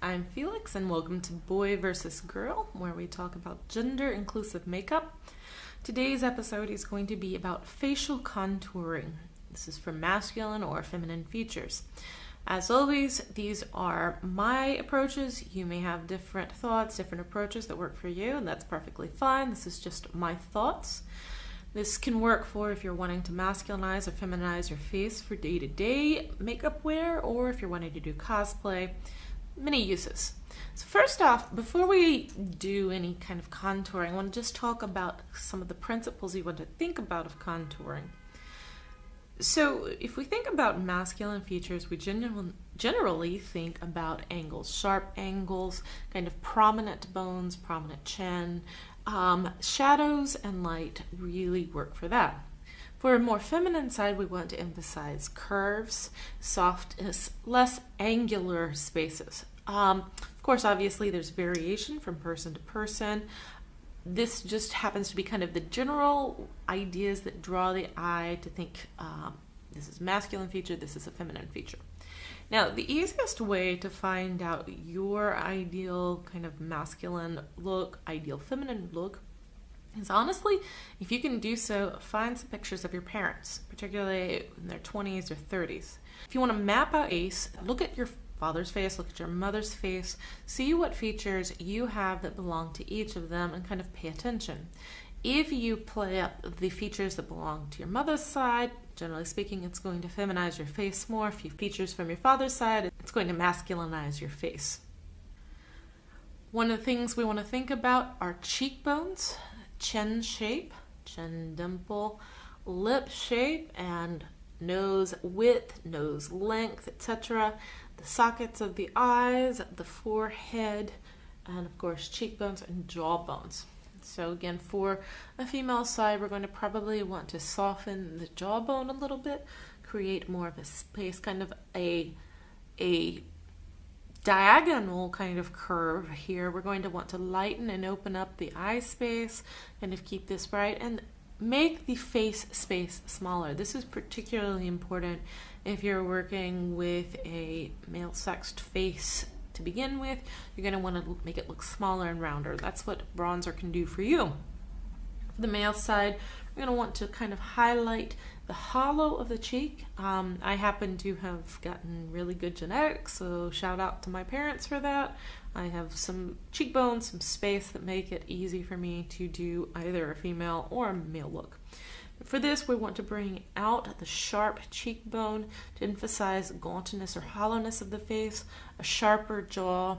I'm Felix and welcome to Boy vs. Girl, where we talk about gender-inclusive makeup. Today's episode is going to be about facial contouring. This is for masculine or feminine features. As always, these are my approaches. You may have different thoughts, different approaches that work for you, and that's perfectly fine. This is just my thoughts. This can work for if you're wanting to masculinize or feminize your face for day-to-day makeup wear, or if you're wanting to do cosplay. Many uses. So first off, before we do any kind of contouring, I want to just talk about some of the principles you want to think about of contouring. So if we think about masculine features, we generally think about angles, sharp angles, kind of prominent bones, prominent chin. Shadows and light really work for that. For a more feminine side, we want to emphasize curves, softness, less angular spaces. Of course, obviously, there's variation from person to person. This just happens to be kind of the general ideas that draw the eye to think this is a masculine feature, this is a feminine feature. Now, the easiest way to find out your ideal kind of masculine look, ideal feminine look, is honestly, if you can do so, find some pictures of your parents, particularly in their 20s or 30s. If you want to map out a face, look at your father's face, look at your mother's face, see what features you have that belong to each of them, and kind of pay attention. If you play up the features that belong to your mother's side, generally speaking, it's going to feminize your face more. If you have features from your father's side, it's going to masculinize your face. One of the things we want to think about are cheekbones, chin shape, chin dimple, lip shape, and nose width, nose length, etc. The sockets of the eyes, the forehead, and of course cheekbones and jawbones. So again, for a female side, we're going to probably want to soften the jawbone a little bit, create more of a space, kind of a diagonal kind of curve here. We're going to want to lighten and open up the eye space, kind of keep this bright, and make the face space smaller. This is particularly important if you're working with a male-sexed face to begin with. You're going to want to make it look smaller and rounder. That's what bronzer can do for you. For the male side, we're going to want to kind of highlight the hollow of the cheek. I happen to have gotten really good genetics, so shout out to my parents for that. I have some cheekbones, some space that make it easy for me to do either a female or a male look. For this, we want to bring out the sharp cheekbone to emphasize gauntness or hollowness of the face, a sharper jaw,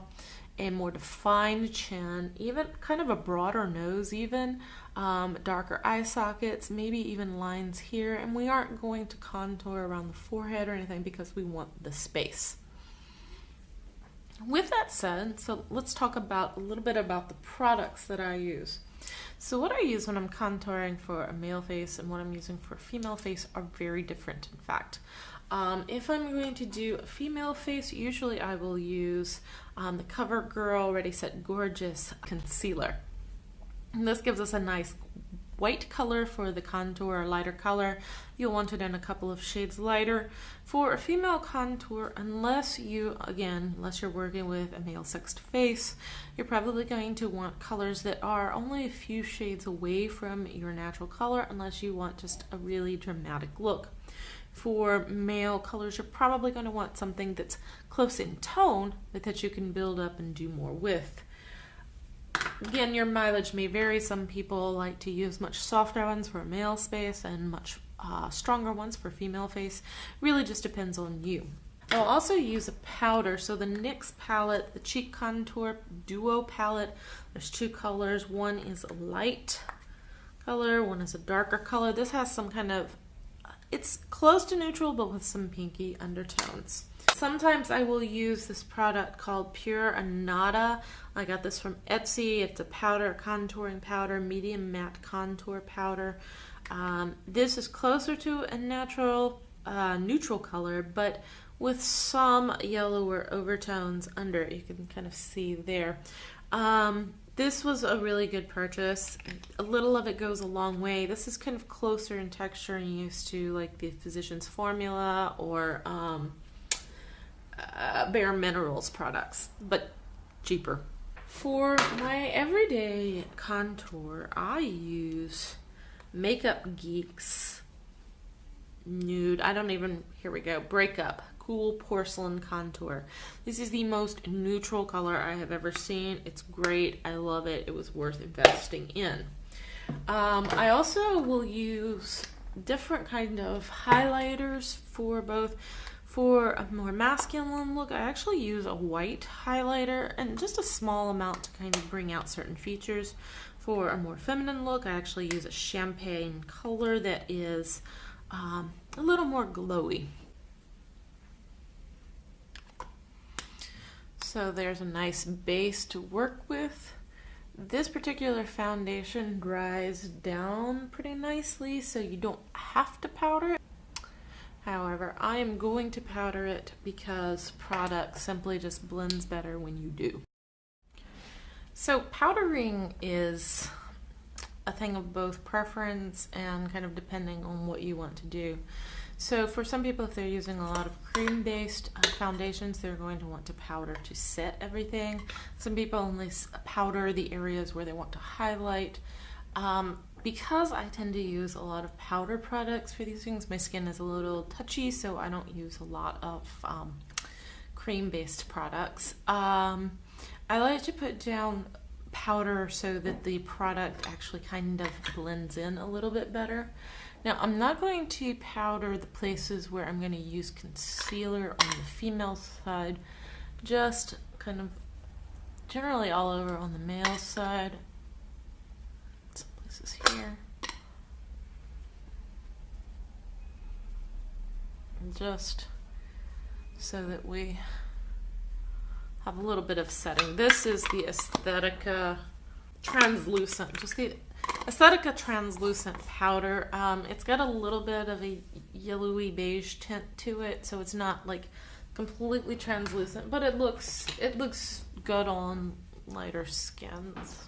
a more defined chin, even kind of a broader nose even, darker eye sockets, maybe even lines here. And we aren't going to contour around the forehead or anything because we want the space. With that said, so let's talk about a little bit about the products that I use. So what I use when I'm contouring for a male face and what I'm using for a female face are very different, in fact. If I'm going to do a female face, usually I will use the CoverGirl Ready Set Gorgeous Concealer. And this gives us a nice white color for the contour, or lighter color. You'll want it in a couple of shades lighter. For a female contour, unless you're working with a male-sexed face, you're probably going to want colors that are only a few shades away from your natural color, unless you want just a really dramatic look. For male colors, you're probably going to want something that's close in tone, but that you can build up and do more with. Again, your mileage may vary. Some people like to use much softer ones for a male face and much stronger ones for female face. Really just depends on you. I'll also use a powder. So the NYX palette, the Cheek Contour Duo palette, there's two colors. One is a light color, one is a darker color. This has some kind of, it's close to neutral but with some pinky undertones. Sometimes I will use this product called Pure Anata. I got this from Etsy. It's a powder, contouring powder, medium matte contour powder. This is closer to a natural, neutral color, but with some yellower overtones under it. You can kind of see there. This was a really good purchase. A little of it goes a long way. This is kind of closer in texture and used to like the Physicians Formula or Bare Minerals products, but cheaper. For my everyday contour, I use Makeup Geek's Nude. Here we go. Breakup Cool Porcelain Contour. This is the most neutral color I have ever seen. It's great. I love it. It was worth investing in. I also will use different kind of highlighters for a more masculine look. I actually use a white highlighter and just a small amount to kind of bring out certain features. For a more feminine look, I actually use a champagne color that is a little more glowy. So there's a nice base to work with. This particular foundation dries down pretty nicely, so you don't have to powder it. However, I am going to powder it because product simply just blends better when you do. So powdering is a thing of both preference and kind of depending on what you want to do. So for some people, if they're using a lot of cream-based foundations, they're going to want to powder to set everything. Some people only powder the areas where they want to highlight. Because I tend to use a lot of powder products for these things, my skin is a little touchy, so I don't use a lot of cream-based products. I like to put down powder so that the product actually kind of blends in a little bit better. Now, I'm not going to powder the places where I'm going to use concealer on the female side, just kind of generally all over on the male side. This is here. Just so that we have a little bit of setting. This is the Aesthetica translucent, just the Aesthetica translucent powder. It's got a little bit of a yellowy beige tint to it, so it's not like completely translucent, but it looks good on lighter skins.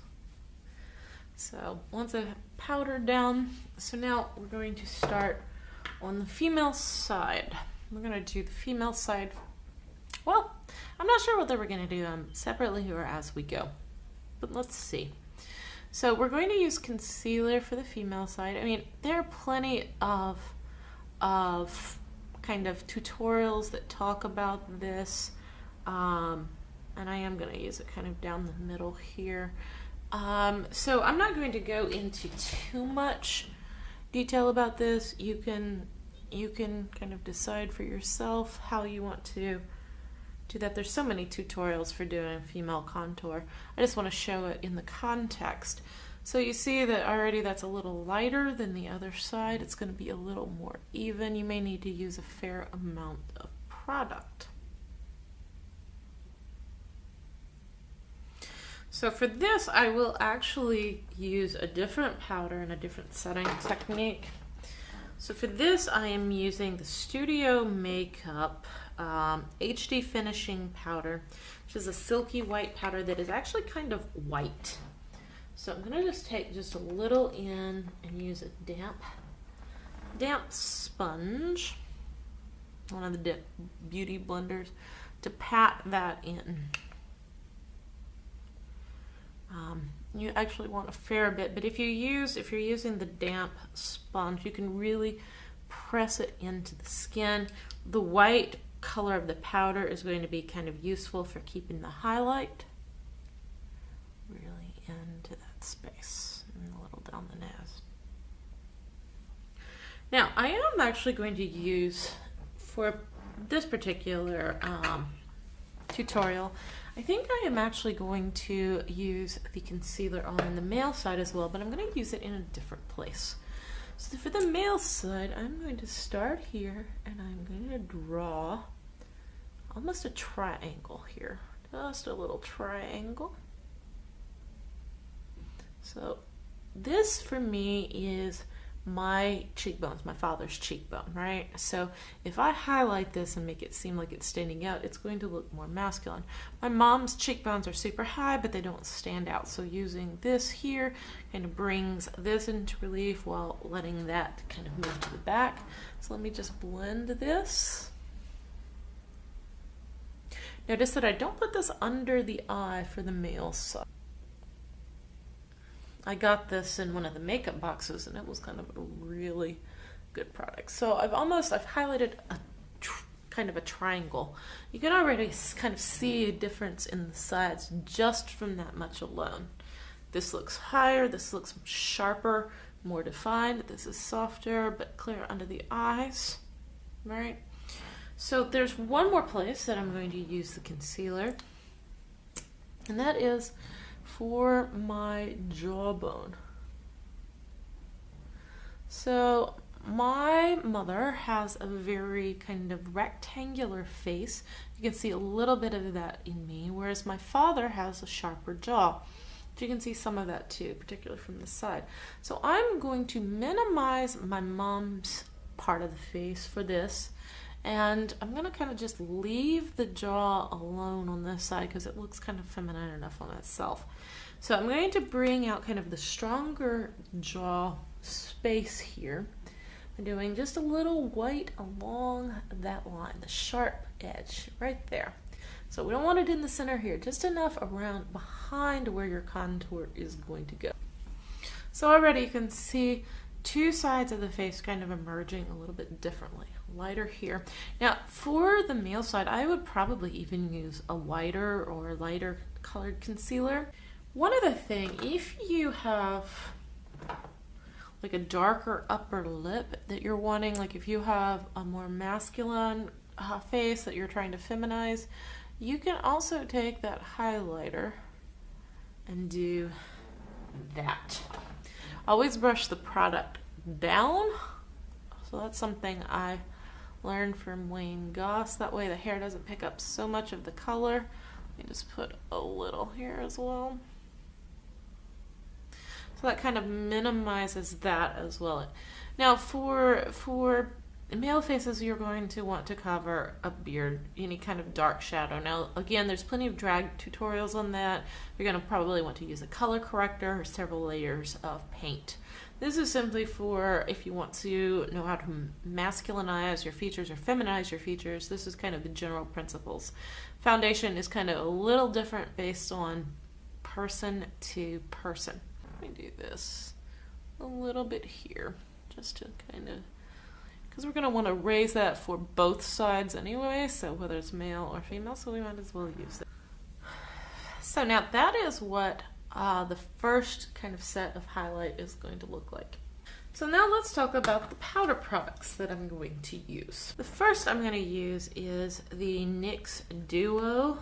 So once I've powdered down, so now we're going to start on the female side. We're going to do the female side. Well, I'm not sure whether we're going to do them separately or as we go, but let's see. So we're going to use concealer for the female side. I mean, there are plenty of kind of tutorials that talk about this, and I am going to use it kind of down the middle here. So I'm not going to go into too much detail about this. You can kind of decide for yourself how you want to do that. There's so many tutorials for doing female contour. I just want to show it in the context. So you see that already that's a little lighter than the other side. It's going to be a little more even. You may need to use a fair amount of product. So for this, I will actually use a different powder and a different setting technique. So for this, I am using the StudioMakeup HD Finishing Powder, which is a silky white powder that is actually kind of white. So I'm going to just take just a little in and use a damp sponge, one of the beauty blenders, to pat that in. You actually want a fair bit, but if you're using the damp sponge, you can really press it into the skin. The white color of the powder is going to be kind of useful for keeping the highlight really into that space and a little down the nose. Now, I am actually going to use, for this particular tutorial, I think I am actually going to use the concealer on the male side as well, but I'm going to use it in a different place. So for the male side, I'm going to start here and I'm going to draw almost a triangle here. Just a little triangle. So this for me is my cheekbones, my father's cheekbone, right? So if I highlight this and make it seem like it's standing out, it's going to look more masculine. My mom's cheekbones are super high, but they don't stand out. So using this here kind of brings this into relief while letting that kind of move to the back. So let me just blend this. Notice that I don't put this under the eye for the male side. I got this in one of the makeup boxes and it was kind of a really good product. So I've highlighted a kind of a triangle. You can already kind of see a difference in the sides just from that much alone. This looks higher, this looks sharper, more defined. This is softer but clear under the eyes, right? So there's one more place that I'm going to use the concealer, and that is for my jawbone. So my mother has a very kind of rectangular face. You can see a little bit of that in me, whereas my father has a sharper jaw. You can see some of that too, particularly from the side. So I'm going to minimize my mom's part of the face for this, and I'm going to kind of just leave the jaw alone on this side because it looks kind of feminine enough on itself. So I'm going to bring out kind of the stronger jaw space here. I'm doing just a little white along that line, the sharp edge right there. So we don't want it in the center here, just enough around behind where your contour is going to go. So already you can see two sides of the face kind of emerging a little bit differently. Lighter here. Now for the male side, I would probably even use a whiter or lighter colored concealer. One other thing, if you have like a darker upper lip that you're wanting, like if you have a more masculine face that you're trying to feminize, you can also take that highlighter and do that. Always brush the product down. So that's something I learned from Wayne Goss. That way the hair doesn't pick up so much of the color. Let me just put a little here as well. So that kind of minimizes that as well. Now for male faces, you're going to want to cover a beard, any kind of dark shadow. Now again, there's plenty of drag tutorials on that. You're going to probably want to use a color corrector or several layers of paint. This is simply for if you want to know how to masculinize your features or feminize your features. This is kind of the general principles. Foundation is kind of a little different based on person to person. Let me do this a little bit here just to kind of, because we're going to want to raise that for both sides anyway, so whether it's male or female, so we might as well use it. So now that is what the first kind of set of highlight is going to look like. So now let's talk about the powder products that I'm going to use. The first I'm going to use is the NYX Duo.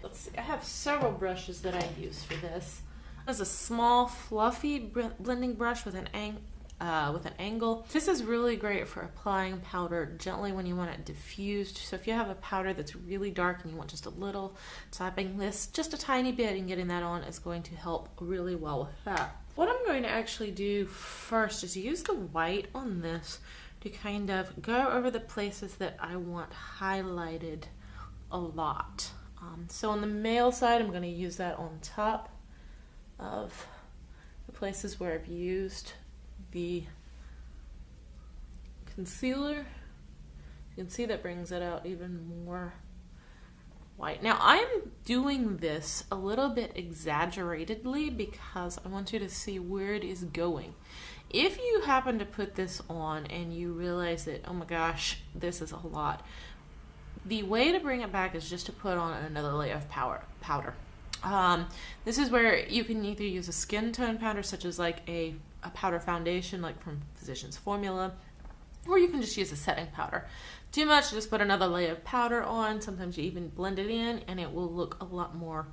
Let's see, I have several brushes that I use for this. There's a small fluffy blending brush with an angle. This is really great for applying powder gently when you want it diffused. So if you have a powder that's really dark and you want just a little, tapping this just a tiny bit and getting that on is going to help really well with that. What I'm going to actually do first is use the white on this to kind of go over the places that I want highlighted a lot. So on the male side, I'm going to use that on top of the places where I've used the concealer. You can see that brings it out even more white. Now I'm doing this a little bit exaggeratedly because I want you to see where it is going. If you happen to put this on and you realize that, oh my gosh, this is a lot, the way to bring it back is just to put on another layer of powder. This is where you can either use a skin tone powder, such as like a powder foundation, like from Physicians Formula, or you can just use a setting powder. Too much, just put another layer of powder on. Sometimes you even blend it in and it will look a lot more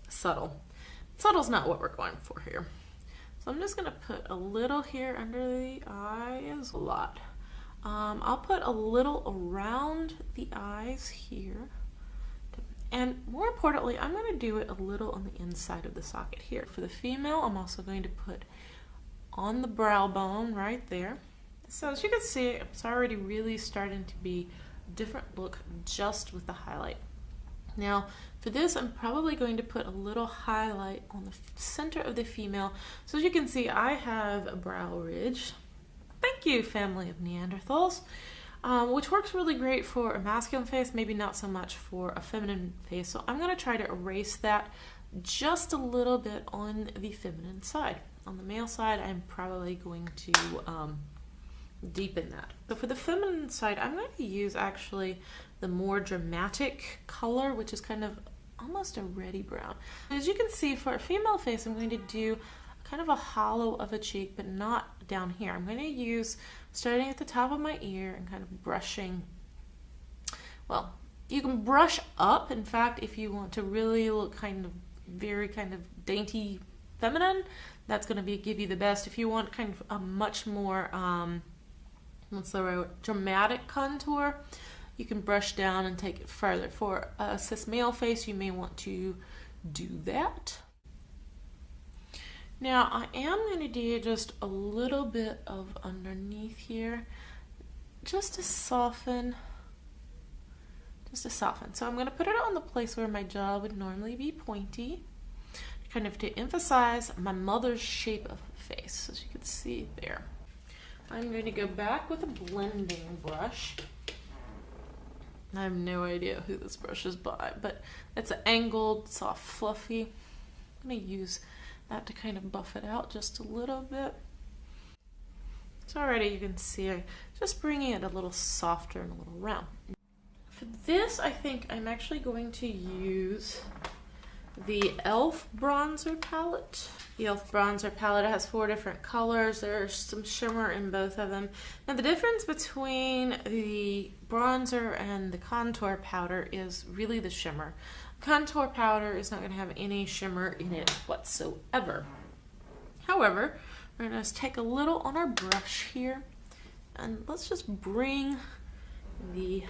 subtle. Subtle's not what we're going for here. So I'm just going to put a little here under the eyes, a lot. I'll put a little around the eyes here. And more importantly, I'm going to do it a little on the inside of the socket here. For the female, I'm also going to put on the brow bone right there. So as you can see, it's already really starting to be a different look just with the highlight. Now for this, I'm probably going to put a little highlight on the center of the female. So as you can see, I have a brow ridge. Thank you, family of Neanderthals. which works really great for a masculine face, maybe not so much for a feminine face. So I'm going to try to erase that just a little bit on the feminine side. On the male side, I'm probably going to deepen that. So for the feminine side, I'm going to use actually the more dramatic color, which is kind of almost a reddy brown. As you can see, for a female face, I'm going to do kind of a hollow of a cheek, but not down here. I'm going to use, starting at the top of my ear and kind of brushing. Well, you can brush up. In fact, if you want to really look kind of very kind of dainty feminine, that's going to give you the best. If you want kind of a much more what's the right word? Dramatic contour, you can brush down and take it further. For a cis male face, you may want to do that. Now I am going to do just a little bit of underneath here, just to soften. So I'm going to put it on the place where my jaw would normally be pointy, kind of to emphasize my mother's shape of the face, as you can see there. I'm going to go back with a blending brush. I have no idea who this brush is by, but it's an angled, soft, fluffy. I'm going to use that to kind of buff it out just a little bit. So already you can see I'm just bringing it a little softer and a little round. For this, I think I'm actually going to use the e.l.f. bronzer palette. The e.l.f. bronzer palette has 4 different colors. There's some shimmer in both of them. Now the difference between the bronzer and the contour powder is really the shimmer. Contour powder is not going to have any shimmer in it whatsoever. However, we're going to take a little on our brush here, and let's just bring the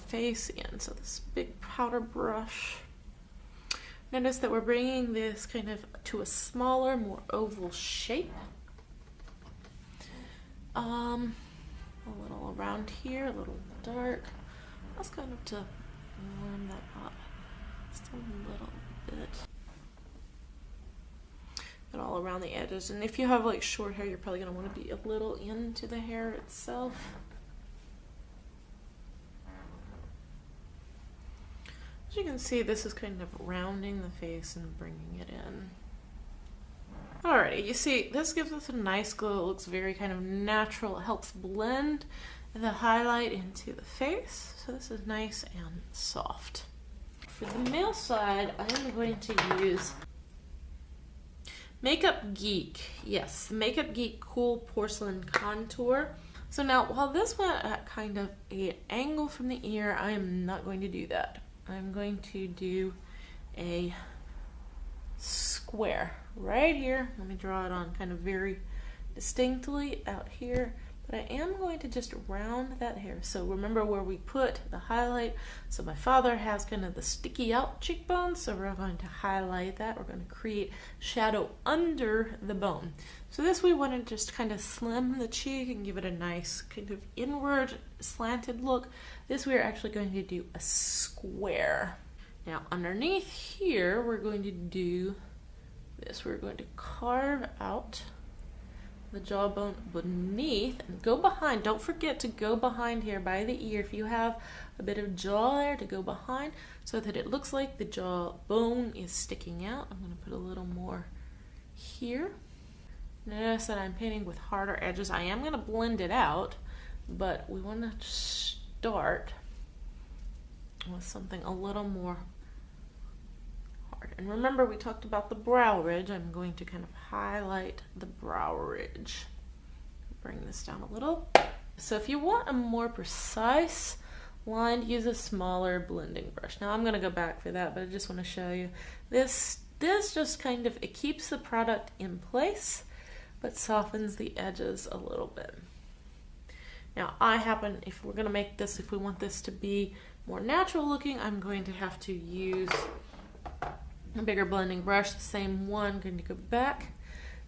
face in. So this big powder brush. Notice that we're bringing this kind of to a smaller, more oval shape. A little around here, a little dark. That's kind of to warm that up just a little bit. And all around the edges. And if you have like short hair, you're probably going to want to be a little into the hair itself. As you can see, this is kind of rounding the face and bringing it in. Alrighty, you see, this gives us a nice glow. It looks very kind of natural. It helps blend the highlight into the face. So this is nice and soft. For the male side, I am going to use Makeup Geek. Yes, Makeup Geek Cool Porcelain Contour. So now, while this went at kind of an angle from the ear, I am not going to do that. I'm going to do a square right here. Let me draw it on kind of very distinctly out here, but I am going to just round that hair. So remember where we put the highlight. So my father has kind of the sticky out cheekbone, so we're going to highlight that. We're going to create shadow under the bone. So this we want to just kind of slim the cheek and give it a nice kind of inward slanted look. This we're actually going to do a square. Now underneath here we're going to do this. We're going to carve out the jawbone beneath and go behind. Don't forget to go behind here by the ear. If you have a bit of jaw there, to go behind so that it looks like the jawbone is sticking out. I'm going to put a little more here. Notice that I'm painting with harder edges. I am going to blend it out, but we want to start with something a little more hard. And remember, we talked about the brow ridge. I'm going to kind of highlight the brow ridge. Bring this down a little. So if you want a more precise line, use a smaller blending brush. Now I'm going to go back for that, but I just want to show you this just kind of, it keeps the product in place but softens the edges a little bit. Now if we're going to make this, if we want this to be more natural looking, I'm going to have to use a bigger blending brush, the same one. I'm going to go back,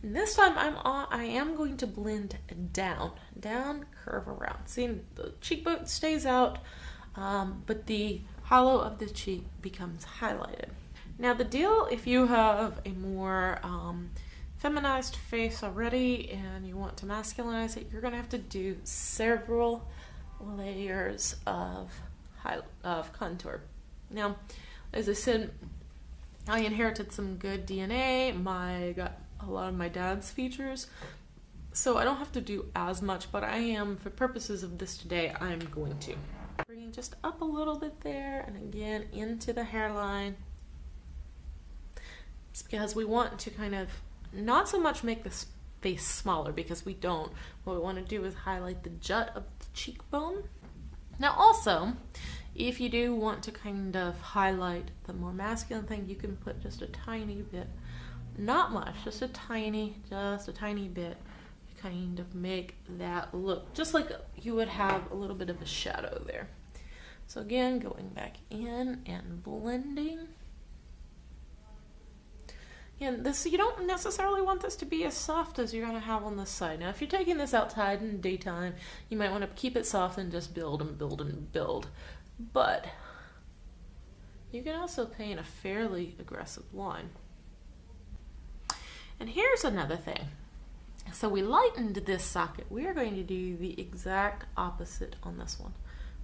and this time I am going to blend down, curve around. See, the cheekbone stays out, but the hollow of the cheek becomes highlighted. Now the deal, if you have a more feminized face already and you want to masculinize it, you're going to have to do several layers of contour. Now, as I said, I inherited some good DNA. I got a lot of my dad's features, so I don't have to do as much, but I am, for purposes of this today, I'm going to. Bringing just up a little bit there, and again into the hairline. It's because we want to kind of not so much make this face smaller, because we don't. What we want to do is highlight the jut of the cheekbone. Now also, if you do want to kind of highlight the more masculine thing, you can put just a tiny bit, not much, just a tiny bit, to kind of make that look just like you would have a little bit of a shadow there. So again, going back in and blending. And this, you don't necessarily want this to be as soft as you're going to have on this side. Now, if you're taking this outside in the daytime, you might want to keep it soft and just build and build and build. But you can also paint a fairly aggressive line. And here's another thing. So we lightened this socket. We are going to do the exact opposite on this one.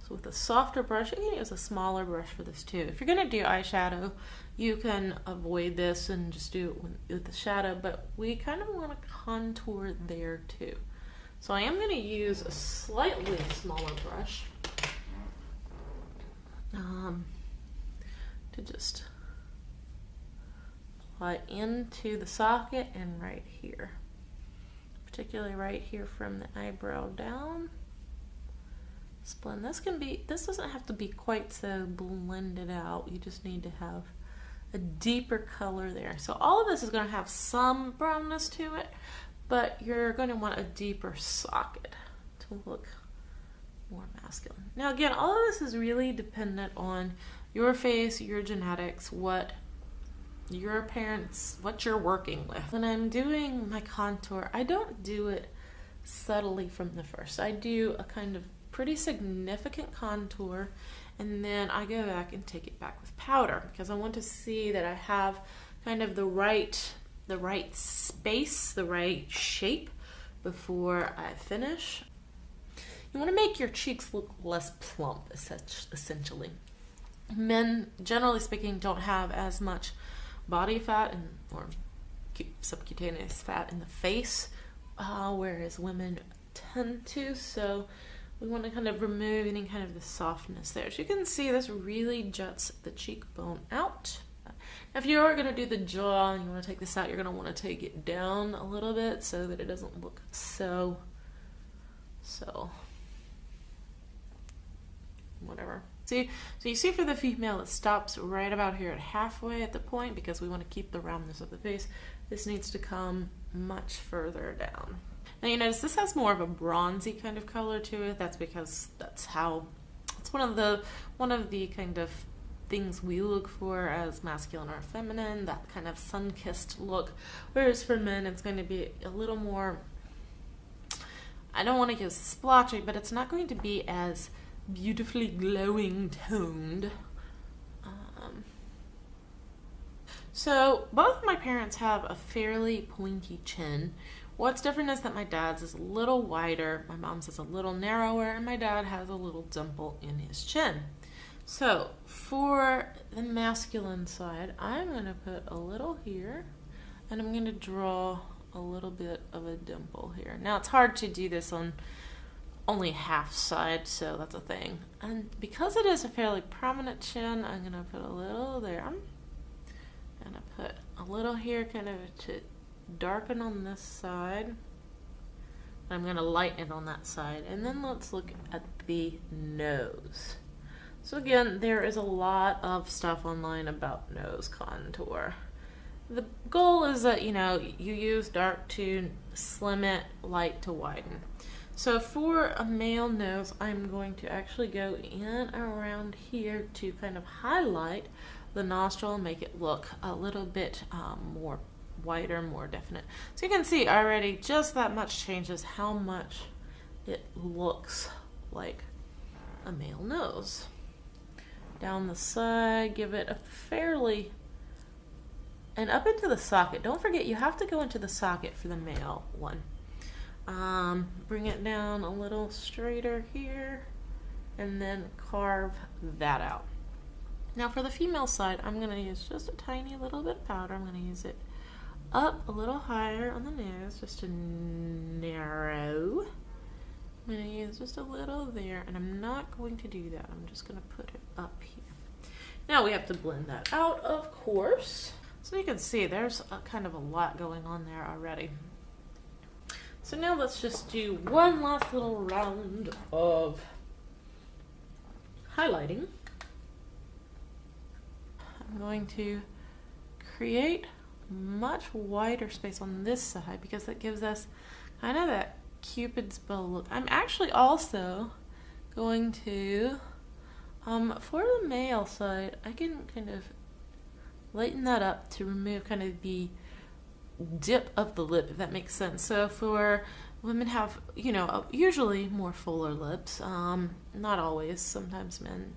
So with a softer brush, you can use a smaller brush for this too. If you're going to do eyeshadow, you can avoid this and just do it with the shadow, but we kind of want to contour there too. So I am going to use a slightly smaller brush to just apply into the socket and right here, particularly right here from the eyebrow down. Blend. This doesn't have to be quite so blended out. You just need to have a deeper color there. So all of this is going to have some brownness to it, but you're going to want a deeper socket to look more masculine. Now again, all of this is really dependent on your face, your genetics, what your parents, what you're working with. When I'm doing my contour, I don't do it subtly from the first. I do a kind of pretty significant contour, and then I go back and take it back with powder, because I want to see that I have kind of the right space, the right shape before I finish. You want to make your cheeks look less plump, essentially. Men, generally speaking, don't have as much body fat or subcutaneous fat in the face, whereas women tend to, so we want to kind of remove any kind of the softness there. As you can see, this really juts the cheekbone out. If you are going to do the jaw and you want to take this out, you're going to want to take it down a little bit so that it doesn't look so whatever. So you see for the female, it stops right about here at halfway at the point, because we want to keep the roundness of the face. This needs to come much further down. Now you notice this has more of a bronzy kind of color to it. That's because it's one of the kind of things we look for as masculine or feminine, that kind of sun-kissed look. Whereas for men, it's going to be a little more, I don't want to use splotchy, but it's not going to be as beautifully glowing toned. So both of my parents have a fairly pointy chin. What's different is that my dad's is a little wider, my mom's is a little narrower, and my dad has a little dimple in his chin. So for the masculine side, I'm going to put a little here, and I'm going to draw a little bit of a dimple here. Now it's hard to do this on only half side, so that's a thing. And because it is a fairly prominent chin, I'm going to put a little there. I'm going to put a little here kind of to darken on this side. I'm going to lighten it on that side. And then let's look at the nose. So again, there is a lot of stuff online about nose contour. The goal is that, you use dark to slim it, light to widen. So for a male nose, I'm going to actually go in around here to kind of highlight the nostril and make it look a little bit more wider, more definite. So you can see already just that much changes how much it looks like a male nose. Down the side, give it a fairly and up into the socket. Don't forget, you have to go into the socket for the male one. Bring it down a little straighter here, and then carve that out. Now for the female side, I'm going to use just a tiny little bit of powder. I'm going to use it up a little higher on the nose, just to narrow. I'm going to use just a little there, and I'm not going to do that. I'm just going to put it up here. Now we have to blend that out, of course. So you can see there's kind of a lot going on there already. So now let's just do one last little round of highlighting. I'm going to create much wider space on this side because that gives us kind of that Cupid's bow look. I'm actually also going to, for the male side, I can kind of lighten that up to remove kind of the dip of the lip, if that makes sense. So for women have, you know, usually more fuller lips, not always, sometimes men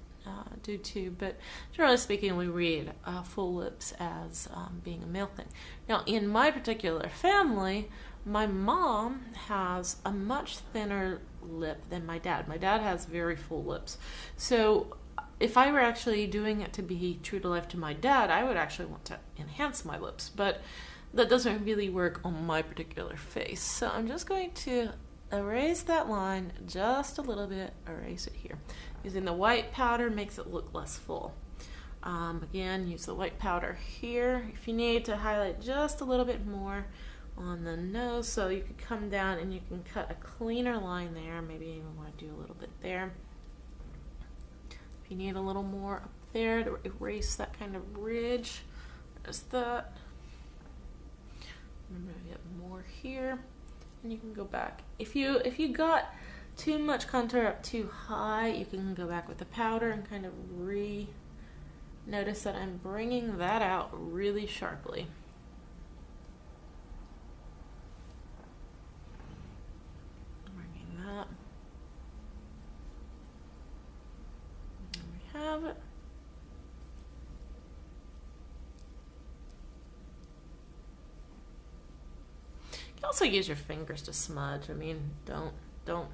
do too, but generally speaking we read full lips as being a male thing. Now in my particular family, my mom has a much thinner lip than my dad. My dad has very full lips. So if I were actually doing it to be true to life to my dad, I would actually want to enhance my lips, but that doesn't really work on my particular face. So I'm just going to erase that line just a little bit, erase it here. Using the white powder makes it look less full. Again, use the white powder here. If you need to highlight just a little bit more on the nose, so you can come down and you can cut a cleaner line there. Maybe you even want to do a little bit there. If you need a little more up there to erase that kind of ridge, just that. I'm going to get more here, and you can go back. If you got too much contour up too high, you can go back with the powder and kind of notice that I'm bringing that out really sharply. Bringing that. There we have it. You can also use your fingers to smudge. I mean, don't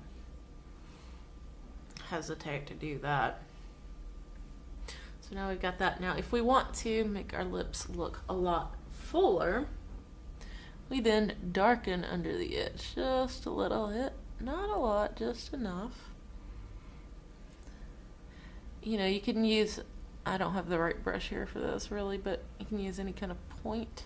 hesitate to do that. So now we've got that. Now if we want to make our lips look a lot fuller, we then darken under the edge just a little bit. Not a lot, just enough. You know, you can use, I don't have the right brush here for this really, but you can use any kind of point.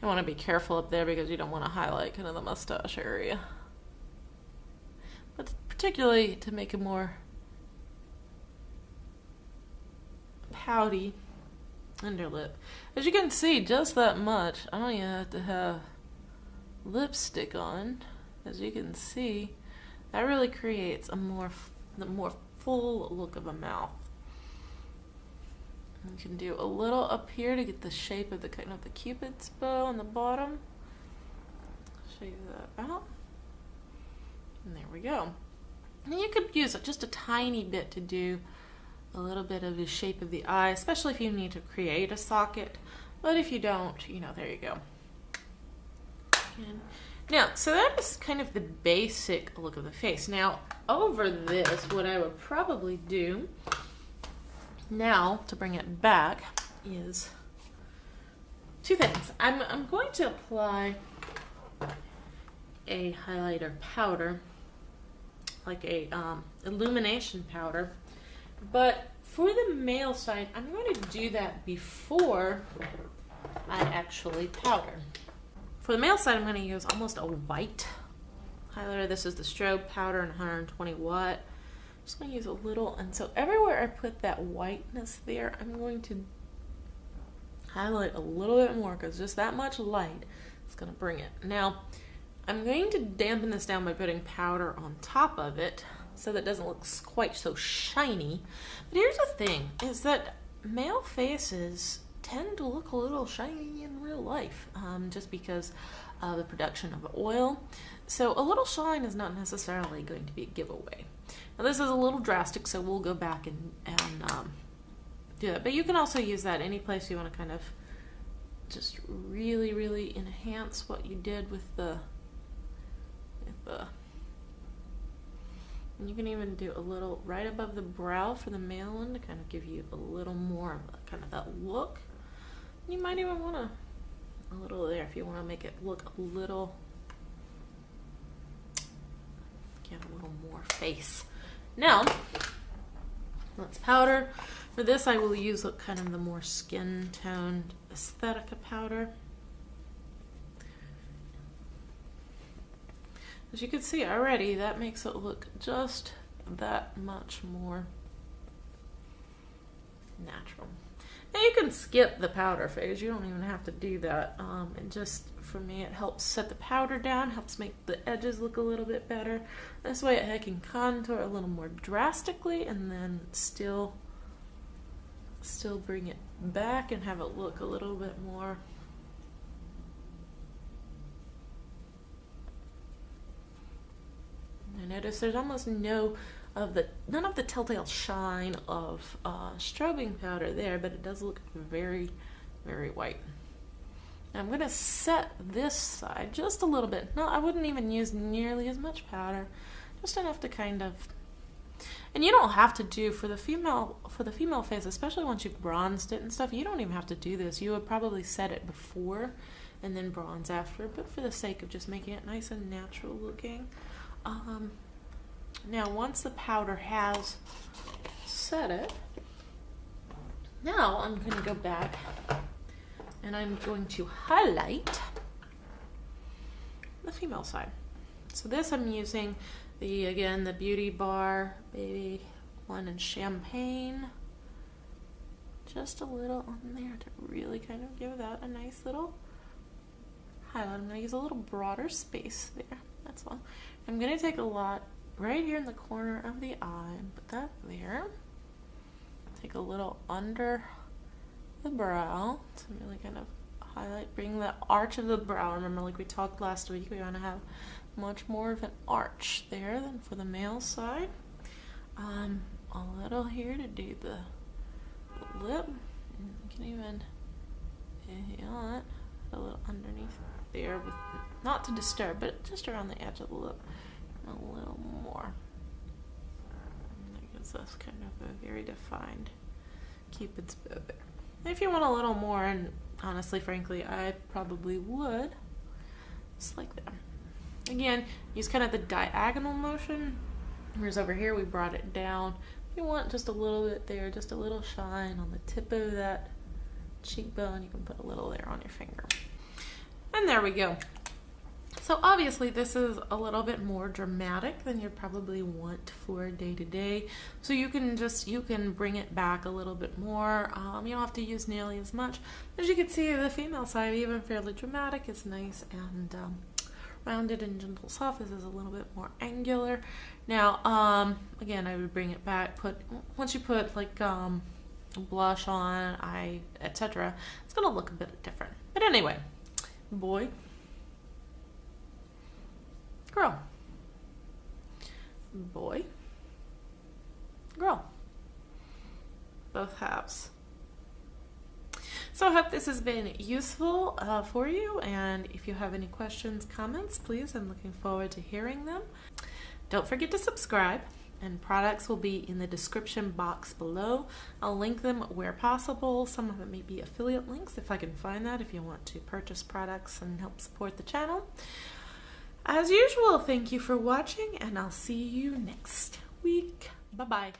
You want to be careful up there because you don't want to highlight kind of the mustache area. But particularly to make it more pouty underlip. As you can see, just that much. I don't even have to have lipstick on. As you can see, that really creates a more full look of a mouth. You can do a little up here to get the shape of the kind of the Cupid's bow on the bottom. Show you that out. And there we go. And you could use just a tiny bit to do a little bit of the shape of the eye, especially if you need to create a socket. But if you don't, you know, there you go. And now, so that is kind of the basic look of the face. Now, over this, what I would probably do now to bring it back is two things. I'm going to apply a highlighter powder, like a illumination powder, but for the male side, I'm going to do that before I actually powder. For the male side, I'm going to use almost a white highlighter. This is the strobe powder in 120 watt. Just going to use a little, and so everywhere I put that whiteness there, I'm going to highlight a little bit more because just that much light is going to bring it. Now, I'm going to dampen this down by putting powder on top of it so that it doesn't look quite so shiny. But here's the thing, is that male faces tend to look a little shiny in real life, just because of the production of oil. So a little shine is not necessarily going to be a giveaway. Now this is a little drastic, so we'll go back and do that. But you can also use that any place you want to kind of just really, really enhance what you did with the and you can even do a little right above the brow for the male one to kind of give you a little more of kind of that look. You might even want a little there if you want to make it look a little, get a little more face. Now, let's powder. For this, I will use kind of the more skin-toned aesthetic powder. As you can see already, that makes it look just that much more natural. Now you can skip the powder phase. You don't even have to do that. And just, for me, it helps set the powder down, helps make the edges look a little bit better. This way I can contour a little more drastically and then still bring it back and have it look a little bit more notice there's almost none of the telltale shine of strobing powder there, but it does look very, very white. Now I'm going to set this side just a little bit. No, I wouldn't even use nearly as much powder, just enough to kind of, and you don't have to do for the female face, especially once you've bronzed it and stuff, you don't even have to do this. You would probably set it before and then bronze after, but for the sake of just making it nice and natural looking. Now once the powder has set it, now I'm going to go back and I'm going to highlight the female side. So this I'm using the Beauty Bar Baby one in Champagne. Just a little on there to really kind of give that a nice little highlight. I'm going to use a little broader space there. That's all. I'm going to take a lot right here in the corner of the eye and put that there. Take a little under the brow to really kind of highlight, bring the arch of the brow. Remember, like we talked last week, we want to have much more of an arch there than for the male side. A little here to do the lip. You can even, if you want, a little underneath there, with not to disturb, but just around the edge of the lip. A little more. That gives us kind of a very defined Cupid's bow there. If you want a little more, and honestly, frankly, I probably would, just like that. Again, use kind of the diagonal motion, whereas over here we brought it down. If you want just a little bit there, just a little shine on the tip of that cheekbone, you can put a little there on your finger. And there we go. So obviously this is a little bit more dramatic than you probably want for day to day. So you can bring it back a little bit more. You don't have to use nearly as much. As you can see, the female side, even fairly dramatic, is nice and rounded and gentle soft. This is a little bit more angular. Now, again, I would bring it back. Once you put like blush on, eye, etc., it's gonna look a bit different. But anyway, boy, girl, boy, girl, both halves. So I hope this has been useful for you, and if you have any questions, comments, please, I'm looking forward to hearing them. Don't forget to subscribe, and products will be in the description box below. I'll link them where possible. Some of them may be affiliate links if I can find that, if you want to purchase products and help support the channel. As usual, thank you for watching, and I'll see you next week. Bye-bye.